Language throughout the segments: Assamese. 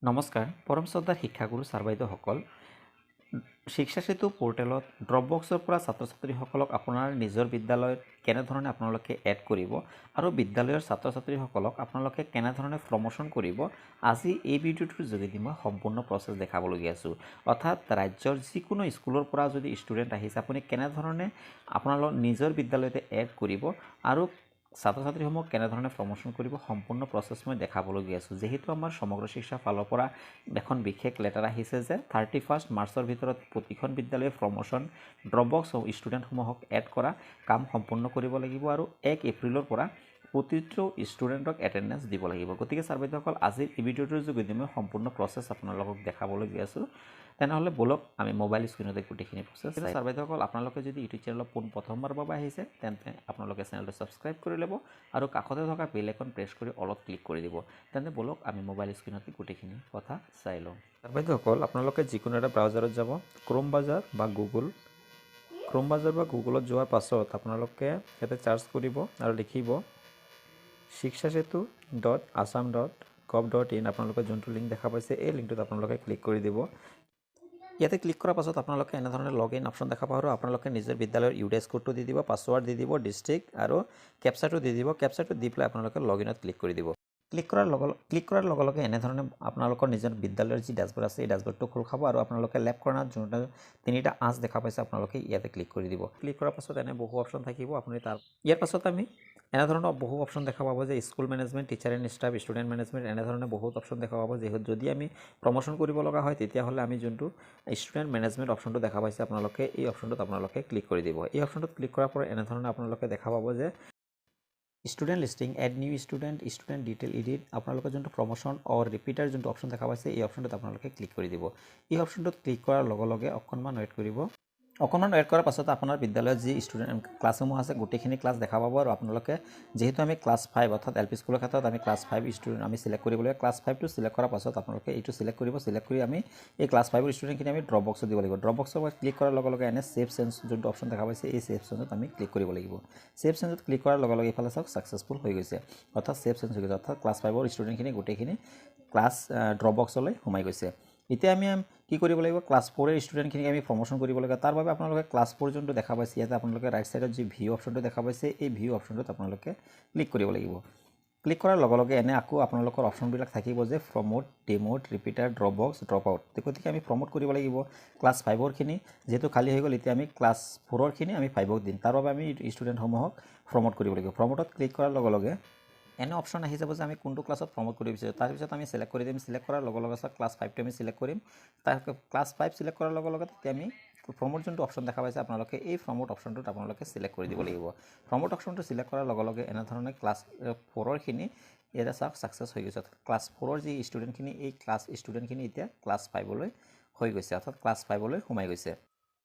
নমস্কাৰ পৰম শ্ৰদ্ধাৰ শিক্ষাগুৰু ছাৰ বাইদেউসকল শিক্ষা সেতু পোৰ্টেলত ড্ৰপবক্সৰ পৰা ছাত্ৰ ছাত্ৰীসকলক আপোনাৰ নিজৰ বিদ্যালয়ত কেনেধৰণে আপোনালোকে এড কৰিব আৰু বিদ্যালয়ৰ ছাত্ৰ ছাত্ৰীসকলক আপোনালোকে কেনেধৰণে প্ৰমোশ্যন কৰিব আজি এই ভিডিঅ'টোৰ যোগেদি মই সম্পূৰ্ণ প্ৰচেছ দেখাবলগীয়া আছোঁ অৰ্থাৎ ৰাজ্যৰ যিকোনো স্কুলৰ পৰা যদি ষ্টুডেণ্ট আহিছে আপুনি কেনেধৰণে আপোনালোক নিজৰ বিদ্যালয়তে এড কৰিব আৰু ছাত্ৰ ছাত্ৰীসমূহ কেনেধৰণে প্ৰমোশ্যন কৰিব সম্পূৰ্ণ প্ৰচেছ মই দেখাবলগীয়া আছোঁ যেহেতু আমাৰ সমগ্ৰ শিক্ষা ফালৰ পৰা এখন বিশেষ লেটাৰ আহিছে যে 31 মাৰ্চৰ ভিতৰত প্ৰতিখন বিদ্যালয়ে প্ৰমোশ্যন ড্ৰপবক্স ষ্টুডেণ্টসমূহক এড কৰা কাম সম্পূৰ্ণ কৰিব লাগিব আৰু 1 এপ্ৰিলৰ পৰা প্ৰতিটো ষ্টুডেণ্টক এটেণ্ডেঞ্চ দিব লাগিব গতিকে ছাৰ বাইদেউসকল আজিৰ এই ভিডিঅ'টোৰ যোগেদি মই সম্পূৰ্ণ প্ৰচেছ আপোনালোকক দেখাবলগীয়া আছোঁ তেনেহ'লে বলক আমি মোবাইল স্ক্ৰীণতে গোটেইখিনি প্ৰচেছ ছাৰ বাইদেউসকল আপোনালোকে যদি ইউটিউব চেনেলত প্ৰথমবাৰৰ বাবে আহিছে তেন্তে আপোনালোকে চেনেলটো ছাবস্ক্ৰাইব কৰি ল'ব আৰু কাষতে থকা বেল আইকন প্ৰেছ কৰি অলপ ক্লিক কৰি দিব তেন্তে বলক আমি মোবাইল স্ক্ৰীণতে গোটেইখিনি কথা চাই লওঁ ছাৰ বাইদেউসকল আপোনালোকে যিকোনো এটা ব্ৰাউজাৰত যাব ক্ৰোম ব্ৰাউজাৰ বা গুগলত যোৱাৰ পাছত আপোনালোকে ইয়াতে চাৰ্চ কৰিব আৰু লিখিব shikshasetu.assam.gov.in আপোনালোকে যোনটো লিংক দেখা পাইছে এই লিংকটোত আপোনালোকে ক্লিক কৰি দিব ইয়াতে ক্লিক কৰাৰ পাছত আপোনালোকে এনেধৰণে লগইন অপশ্যন দেখা পাব আৰু আপোনালোকে নিজৰ বিদ্যালয়ৰ ইউডিএছ কোডটো দি দিব পাছৱৰ্ড দি দিব ডিষ্ট্ৰিক্ট আৰু কেপচাটো দি দিব কেপচাটো দি পেলাই আপোনালোকে লগইনত ক্লিক কৰি দিব ক্লিক কৰাৰ লগে লগে এনেধৰণে আপোনালোকৰ নিজৰ বিদ্যালয়ৰ যি ডেছবৰ্ড আছে এই ডেছবৰ্ডটো খোল খাব আৰু আপোনালোকে লেফ্ট কৰ্ণাৰত যোনটা তিনিটা আঁচ দেখা পাইছে আপোনালোকে ইয়াতে ক্লিক কৰি দিব ক্লিক কৰাৰ পাছত এনে বহু অপশ্যন থাকিব আপুনি ইয়াৰ পাছত আমি এনেধৰণৰ বহু অপশ্যন দেখা পাব যে school management teacher and staff student management এনেধৰণে বহুত অপশ্যন দেখা পাব যিহেতু যদি আমি প্ৰমোশ্যন কৰিব লগা হয় তেতিয়াহ'লে আমি যোনটো ষ্টুডেণ্ট মেনেজমেণ্ট অপশ্যনটো দেখা পাইছে আপোনালোকে এই অপশ্যনটোত আপোনালোকে ক্লিক কৰি দিব এই অপশ্যনটোত ক্লিক কৰাৰ পৰা এনেধৰণে আপোনালোকে দেখা পাব যে student listing add new student detail edit আপোনালোকে যোনটো প্ৰমোশ্যন অৰ ৰিপিটাৰ যোনটো অপশ্যন দেখা পাইছে এই অপশ্যনটোত আপোনালোকে ক্লিক কৰি দিব এই অপশ্যনটোত ক্লিক কৰাৰ লগে লগে অকণমান ৱেইট কৰিব অকণমান ৱেইট কৰাৰ পাছত আপোনাৰ বিদ্যালয়ত যি ষ্টুডেণ্ট ক্লাছসমূহ আছে গোটেইখিনি ক্লাছ দেখা পাব আৰু আপোনালোকে যিহেতু আমি ক্লাছ 5 অৰ্থাৎ এল পি স্কুলৰ ক্ষেত্ৰত আমি ক্লাছ 5 ষ্টুডেণ্ট আমি চিলেক্ট কৰিব লাগিব ক্লাছ 5টো চিলেক্ট কৰাৰ পাছত আপোনালোকে এইটো চিলেক্ট কৰি আমি এই ক্লাছ 5ৰ ষ্টুডেণ্টখিনি আমি ড্ৰপবক্সত দিব লাগিব ড্ৰপবক্সৰ পৰা ক্লিক কৰাৰ লগে লগে এনে ছেভ চেঞ্জ যোনটো অপশ্যন দেখা পাইছে এই ছেভ চেঞ্জত আমি ক্লিক কৰিব লাগিব ছেভ চেঞ্জত ক্লিক কৰাৰ লগে লগে এইফালে চাওক ছাকচেছফুল হৈ গৈছে অৰ্থাৎ ছেভ চেঞ্জ হৈ গৈছে অৰ্থাৎ ক্লাছ 5ৰ ষ্টুডেণ্টখিনি গোটেইখিনি ক্লাছ ড্ৰপবক্সলৈ সোমাই গৈছে এতিয়া আমি কি কৰিব লাগিব ক্লাছ 4ৰ ষ্টুডেণ্টখিনিক আমি প্ৰমোশ্যন কৰিব লাগিব তাৰ বাবে আপোনালোকে ক্লাছ 4 যোনটো দেখা পাইছে ইয়াতে আপোনালোকে ৰাইট সাইডত যি ভিউ অপশ্যনটো দেখা পাইছে এই ভিউ অপশ্যনটোত আপোনালোকে ক্লিক কৰিব লাগিব ক্লিক কৰাৰ লগে লগে এনে আকৌ আপোনালোকৰ অপশ্যনবিলাক থাকিব যে promote ডিমোট repeater Dropbox drop out গতিকে আমি প্ৰমোট কৰিব লাগিব ক্লাছ 5ৰখিনি যেহেতু খালী হৈ গ'ল এতিয়া আমি ক্লাছ 4ৰখিনি আমি 5ক দিম তাৰ বাবে আমি ষ্টুডেণ্টসমূহক প্ৰমোট কৰিব লাগিব প্ৰমোটত ক্লিক কৰাৰ লগে লগে এনে অপশ্যন আহি যাব যে আমি কোনটো ক্লাছত প্ৰমোট কৰিব বিচাৰোঁ তাৰপিছত আমি চিলেক্ট কৰি দিম চিলেক্ট কৰাৰ লগে লগে ক্লাছ 5টো আমি চিলেক্ট কৰিম তাৰ ক্লাছ 5 চিলেক্ট কৰাৰ লগে লগে তেতিয়া আমি প্ৰমোট যোনটো অপশ্যন দেখা পাইছে আপোনালোকে এই প্ৰমোট অপশ্যনটোত আপোনালোকে চিলেক্ট কৰি দিব লাগিব প্ৰমোট অপশ্যনটো চিলেক্ট কৰাৰ লগে লগে এনেধৰণে ক্লাছ 4ৰখিনি ইয়াতে চাওক ছাকচেছ হৈ গৈছে ক্লাছ 4ৰ যি ষ্টুডেণ্টখিনি এই ক্লাছ ষ্টুডেণ্টখিনি এতিয়া ক্লাছ 5লৈ হৈ গৈছে অৰ্থাৎ ক্লাছ 5লৈ সোমাই গৈছে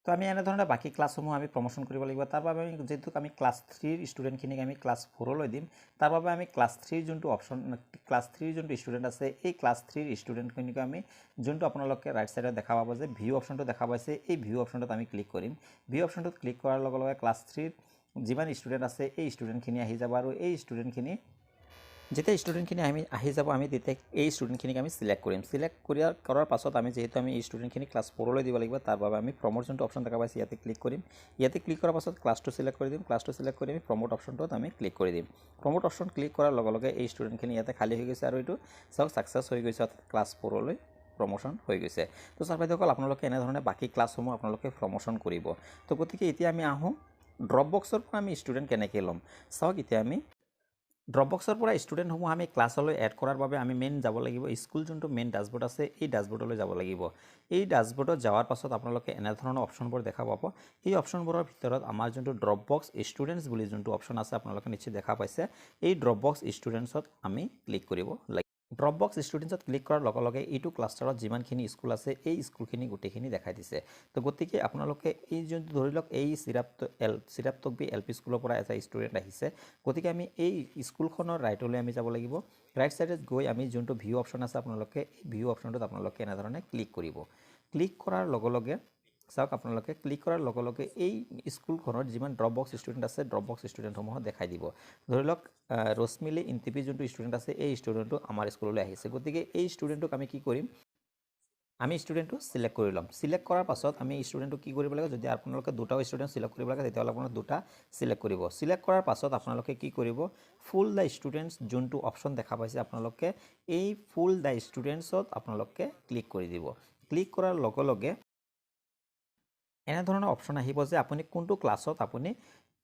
তো আমি এনেধৰণে বাকী ক্লাছসমূহ আমি প্ৰমোশ্যন কৰিব লাগিব তাৰ বাবে আমি যেহেতু আমি ক্লাছ 3ৰ ষ্টুডেণ্টখিনিক আমি ক্লাছ 4লৈ দিম তাৰ বাবে আমি ক্লাছ 3ৰ যোনটো অপশ্যন ক্লাছ 3ৰ যোনটো ষ্টুডেণ্ট আছে এই ক্লাছ 3ৰ ষ্টুডেণ্টখিনিক আমি যোনটো আপোনালোকে ৰাইট সাইডত দেখা পাব যে ভিউ অপশ্যনটো দেখা পাইছে এই ভিউ অপশ্যনটোত আমি ক্লিক কৰিম ভিউ অপশ্যনটোত ক্লিক কৰাৰ লগে লগে ক্লাছ 3ৰ যিমান ষ্টুডেণ্ট আছে এই ষ্টুডেণ্টখিনি আহি যাব আৰু এই ষ্টুডেণ্টখিনি যেতিয়া ষ্টুডেণ্টখিনি আহি যাব আমি তেতিয়া এই ষ্টুডেণ্টখিনিক আমি চিলেক্ট কৰিম চিলেক্ট কৰাৰ পাছত আমি যিহেতু আমি এই ষ্টুডেণ্টখিনি ক্লাছ 4লৈ দিব লাগিব তাৰ বাবে আমি প্ৰমোট যোনটো অপশ্যন দেখা পাইছে ইয়াতে ক্লিক কৰিম ইয়াতে ক্লিক কৰাৰ পাছত ক্লাছটো চিলেক্ট কৰি দিম ক্লাছটো চিলেক্ট কৰি আমি প্ৰমোট অপশ্যনটোত আমি ক্লিক কৰি দিম প্ৰমোট অপশ্যন ক্লিক কৰাৰ লগে লগে এই ষ্টুডেণ্টখিনি ইয়াতে খালী হৈ গৈছে আৰু এইটো চাওক ছাকচেছ হৈ গৈছে অৰ্থাৎ ক্লাছ 4লৈ প্ৰমোশ্যন হৈ গৈছে তো ছাৰ বাইদেউসকল আপোনালোকে এনেধৰণে বাকী ক্লাছসমূহ আপোনালোকে প্ৰমোশ্যন কৰিব তো গতিকে এতিয়া আমি আহোঁ ড্ৰপবক্সৰ পৰা আমি ষ্টুডেণ্ট কেনেকৈ ল'ম চাওক এতিয়া আমি ড্ৰপবক্সৰ পৰা ষ্টুডেণ্টসমূহ আমি ক্লাছলৈ এড কৰাৰ বাবে আমি মেইন যাব লাগিব স্কুল যোনটো মেইন ডাছবৰ্ড আছে এই ডাছবৰ্ডলৈ যাব লাগিব এই ডাছবৰ্ডত যোৱাৰ পাছত আপোনালোকে এনেধৰণৰ অপশ্যনবোৰ দেখা পাব এই অপশ্যনবোৰৰ ভিতৰত আমাৰ যোনটো ড্ৰপবক্স ষ্টুডেণ্টছ বুলি যোনটো অপশ্যন আছে আপোনালোকে নিশ্চয় দেখা পাইছে এই ড্ৰপবক্স ষ্টুডেণ্টছত আমি ক্লিক কৰিব লাগিব ড্ৰপবক্স ষ্টুডেণ্টছত ক্লিক কৰাৰ লগে লগে এইটো ক্লাষ্টাৰত যিমানখিনি স্কুল আছে এই স্কুলখিনি গোটেইখিনি দেখাই দিছে তো গতিকে আপোনালোকে এই যোনটো ধৰি লওক এই চিৰাপতকবি এল পি স্কুলৰ পৰা এটা ষ্টুডেণ্ট আহিছে গতিকে আমি এই স্কুলখনৰ ৰাইটলৈ আমি যাব লাগিব ৰাইট ছাইডত গৈ আমি যোনটো ভিউ অপশ্যন আছে আপোনালোকে এই ভিউ অপশ্যনটোত আপোনালোকে এনেধৰণে ক্লিক কৰিব ক্লিক কৰাৰ লগে লগে চাওক আপোনালোকে ক্লিক কৰাৰ লগে লগে এই স্কুলখনৰ যিমান ড্ৰপবক্স ষ্টুডেণ্ট আছে ড্ৰপবক্স ষ্টুডেণ্টসমূহ দেখাই দিব ধৰি লওক ৰশ্মিলি ইনটিপি যোনটো ষ্টুডেণ্ট আছে এই ষ্টুডেণ্টটো আমাৰ স্কুললৈ আহিছে গতিকে এই ষ্টুডেণ্টক আমি কি কৰিম আমি ষ্টুডেণ্টটো সিলেক্ট কৰি ল'ম সিলেক্ট কৰাৰ পাছত আমি ষ্টুডেণ্টটো কি কৰিব লাগে যদি আপোনালোকে দুটা ষ্টুডেণ্ট সিলেক্ট কৰিব লাগে তেতিয়াহ'লে আপোনালোকে দুটা সিলেক্ট কৰিব সিলেক্ট কৰাৰ পাছত আপোনালোকে কি কৰিব ফুল দ্য ষ্টুডেণ্টছ যোনটো অপশ্যন দেখা পাইছে আপোনালোকে এই ফুল দ্য ষ্টুডেণ্টছত আপোনালোকে ক্লিক কৰি দিব ক্লিক কৰাৰ লগে লগে এনে ধৰণৰ অপশ্যন আহিব যে আপুনি কোনটো ক্লাছত আপুনি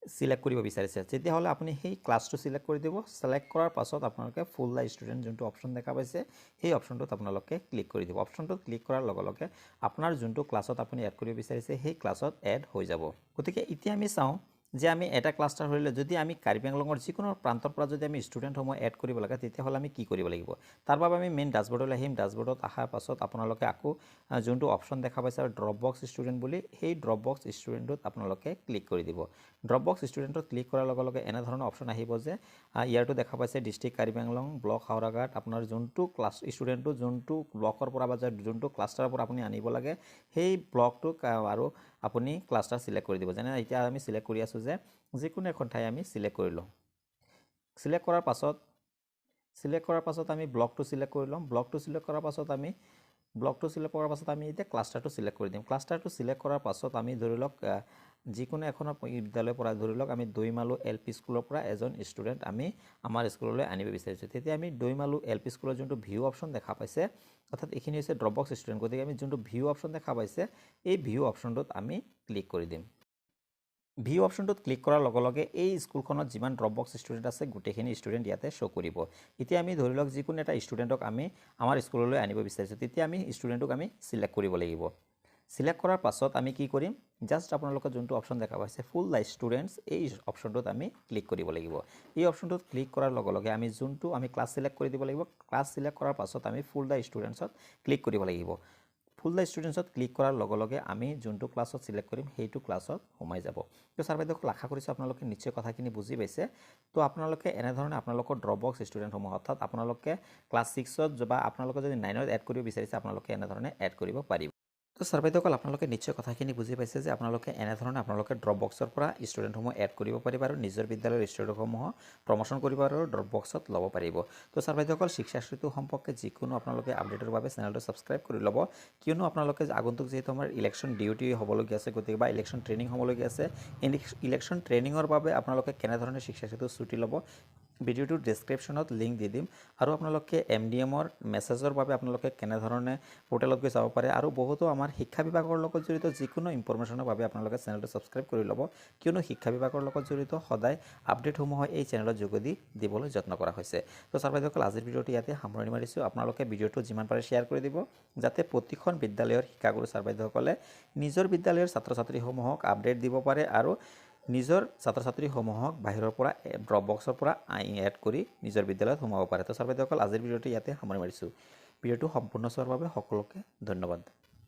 সিলেক্ট কৰিব বিচাৰিছে তেতিয়াহ'লে আপুনি সেই ক্লাছটো সিলেক্ট কৰি দিব সিলেক্ট কৰাৰ পাছত আপোনালোকে ফুল দ্য ষ্টুডেণ্ট যোনটো অপশ্যন দেখা পাইছে সেই অপশ্যনটোত আপোনালোকে ক্লিক কৰি দিব অপশ্যনটোত ক্লিক কৰাৰ লগে লগে আপোনাৰ যোনটো ক্লাছত আপুনি এড কৰিব বিচাৰিছে সেই ক্লাছত এড হৈ যাব গতিকে এতিয়া আমি চাওঁ যে আমি এটা ক্লাষ্টাৰ হলে যদি আমি কাৰ্বি আংলঙৰ যিকোনো প্ৰান্তৰ পৰা যদি আমি ষ্টুডেণ্টসমূহ এড কৰিব লাগে তেতিয়াহ'লে আমি কি কৰিব লাগিব তাৰ বাবে আমি মেইন ড্যাশবৰ্ডলৈ আহিম ড্যাশবৰ্ডত অহাৰ পাছত আপোনালোকে আকৌ যোনটো অপশ্যন দেখা পাইছে ড্ৰপবক্স ষ্টুডেণ্ট বুলি সেই ড্ৰপবক্স ষ্টুডেণ্টত আপোনালোকে ক্লিক কৰি দিব ড্ৰপবক্স ষ্টুডেণ্টত ক্লিক কৰাৰ লগে লগে এনে ধৰণৰ অপশ্যন আহিব যে ইয়াৰটো দেখা পাইছে ডিষ্ট্ৰিক্ট কাৰ্বি আংলং ব্লক হাওৰাঘাট আপোনাৰ যোনটো ক্লাছ ষ্টুডেণ্টটো যোনটো ব্লকৰ পৰা বা যোনটো ক্লাষ্টাৰৰ পৰা আপুনি আনিব লাগে সেই ব্লকটো আৰু আপুনি ক্লাষ্টাৰ সিলেক্ট কৰি দিব যেনে এতিয়া আমি সিলেক্ট কৰি আছো যে যিকোনো এখন ঠাই আমি সিলেক্ট কৰি লওঁ সিলেক্ট কৰাৰ পাছত আমি ব্লকটো সিলেক্ট কৰি লম ব্লকটো সিলেক্ট কৰাৰ পাছত আমি এতিয়া ক্লাষ্টাৰটো সিলেক্ট কৰি দিম ক্লাষ্টাৰটো সিলেক্ট কৰাৰ পাছত আমি ধৰি লওক যিকোনো এখন বিদ্যালয়ৰ পৰা ধৰি লওক আমি দৈমালু এলপি স্কুলৰ পৰা এজন ষ্টুডেণ্ট আমি আমাৰ স্কুললৈ আনিব বিচাৰিছো তেতিয়া আমি দৈমালু এলপি স্কুলৰ যোনটো ভিউ অপশ্যন দেখা পাইছে অৰ্থাৎ এইখিনি হৈছে ড্ৰপবক্স ষ্টুডেণ্ট গতিকে আমি যোনটো ভিউ অপশ্যন দেখা পাইছে এই ভিউ অপশ্যনটোত আমি ক্লিক কৰি দিম ভিউ অপশ্যনটোত ক্লিক কৰাৰ লগে লগে এই স্কুলখনত যিমান ড্ৰপবক্স ষ্টুডেণ্ট আছে গোটেইখিনি ষ্টুডেণ্ট ইয়াতে শ্ব' কৰিব এতিয়া আমি ধৰি লওক যিকোনো এটা ষ্টুডেণ্টক আমি আমাৰ স্কুললৈ আনিব বিচাৰিছোঁ তেতিয়া আমি ষ্টুডেণ্টক আমি সিলেক্ট কৰিব লাগিব সিলেক্ট কৰাৰ পাছত আমি কি কৰিম জাষ্ট আপোনালোকে যোনটো অপশ্যন দেখা পাইছে ফুল দ্য ষ্টুডেণ্টছ এই অপশ্যনটোত আমি ক্লিক কৰিব লাগিব এই অপশ্যনটোত ক্লিক কৰাৰ লগে লগে আমি যোনটো আমি ক্লাছ সিলেক্ট কৰি দিব লাগিব ক্লাছ সিলেক্ট কৰাৰ পাছত আমি ফুল দ্য ষ্টুডেণ্টছত ক্লিক কৰিব লাগিব ফুল দ্য ষ্টুডেণ্টছত ক্লিক কৰাৰ লগে লগে আমি যোনটো ক্লাছত সিলেক্ট কৰিম সেইটো ক্লাছত সোমাই যাব তো ছাৰ বাইদেউসকল আশা কৰিছোঁ আপোনালোকে নিশ্চয় কথাখিনি বুজি পাইছে তো আপোনালোকে এনেধৰণে আপোনালোকৰ ড্ৰপবক্স ষ্টুডেণ্টসমূহ অৰ্থাৎ আপোনালোকে ক্লাছ 6ত বা আপোনালোকে যদি 9ত এড কৰিব বিচাৰিছে আপোনালোকে এনেধৰণে এড কৰিব পাৰিব তো ছাৰ বাইদেউসকল আপোনালোকে নিশ্চয় কথাখিনি বুজি পাইছে যে আপোনালোকে এনেধৰণে আপোনালোকে ড্ৰপবক্সৰ পৰা ষ্টুডেণ্টসমূহ এড কৰিব পাৰিব আৰু নিজৰ বিদ্যালয়ৰ ষ্টুডেণ্টসমূহ প্ৰমোশ্যন কৰিব আৰু ড্ৰপবক্সত ল'ব পাৰিব তো ছাৰ বাইদেউসকল শিক্ষা সেতু সম্পৰ্কে যিকোনো আপোনালোকে আপডেটৰ বাবে চেনেলটো ছাবস্ক্ৰাইব কৰি ল'ব কিয়নো আপোনালোকে আগন্তুক যিহেতু আমাৰ ইলেকশ্যন ডিউটি হ'বলগীয়া আছে গতিকে বা ইলেকশ্যন ট্ৰেইনিং হ'বলগীয়া আছে ইলেকশ্যন ট্ৰেইনিঙৰ বাবে আপোনালোকে কেনেধৰণে শিক্ষা সেতু ছুটি ল'ব ভিডিঅ'টোৰ ডেছক্ৰিপশ্যনত লিংক দি দিম আৰু আপোনালোকে MDMৰ মেছেজৰ বাবে আপোনালোকে কেনেধৰণে পৰ্টেলত গৈ চাব পাৰে আৰু বহুতো আমাৰ শিক্ষা বিভাগৰ লগত জড়িত যিকোনো ইনফৰমেশ্যনৰ বাবে আপোনালোকে চেনেলটো ছাবস্ক্ৰাইব কৰি ল'ব কিয়নো শিক্ষা বিভাগৰ লগত জড়িত সদায় আপডেটসমূহ এই চেনেলৰ যোগেদি দিবলৈ যত্ন কৰা হৈছে তো ছাৰ বাইদেউসকল আজিৰ ভিডিঅ'টো ইয়াতে সামৰণি মাৰিছোঁ আপোনালোকে ভিডিঅ'টো যিমান পাৰে শ্বেয়াৰ কৰি দিব যাতে প্ৰতিখন বিদ্যালয়ৰ শিক্ষাগুৰু ছাৰ বাইদেউসকলে নিজৰ বিদ্যালয়ৰ ছাত্ৰ ছাত্ৰীসমূহক আপডেট দিব পাৰে আৰু নিজৰ ছাত্ৰ ছাত্ৰীসমূহক বাহিৰৰ পৰা ড্ৰপবক্সৰ পৰা এড কৰি নিজৰ বিদ্যালয়ত সোমাব পাৰে তো ছাৰ বাইদেউসকল আজিৰ ভিডিঅ'টো ইয়াতে সামৰণি মাৰিছোঁ ভিডিঅ'টো সম্পূৰ্ণ চোৱাৰ বাবে সকলোকে ধন্যবাদ